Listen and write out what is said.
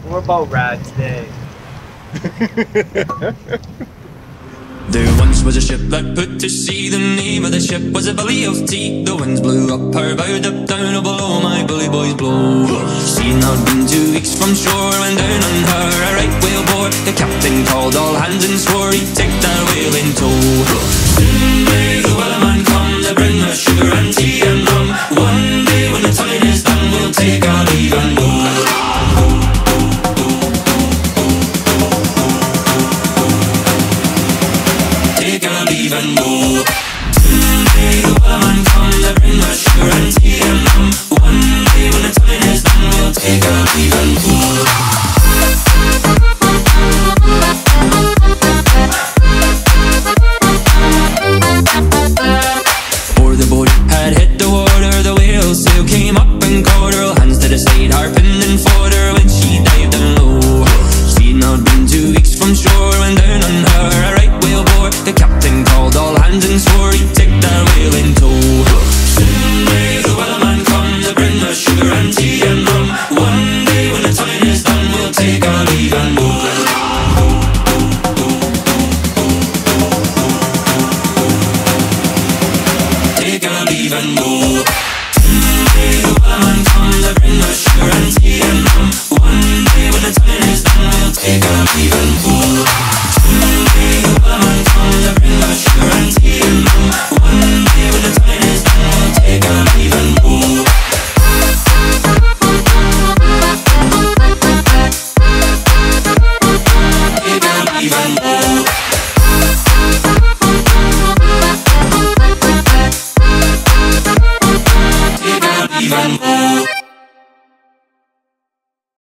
More about Rad today. There once was a ship that put to sea. The name of the ship was a Billy of Tea. The winds blew up her bow, up down, oh below my bully boys blow. She had not been 2 weeks from shore when down on her a right whale bore. The captain called all hands and swore he'd take that whale in tow. Soon may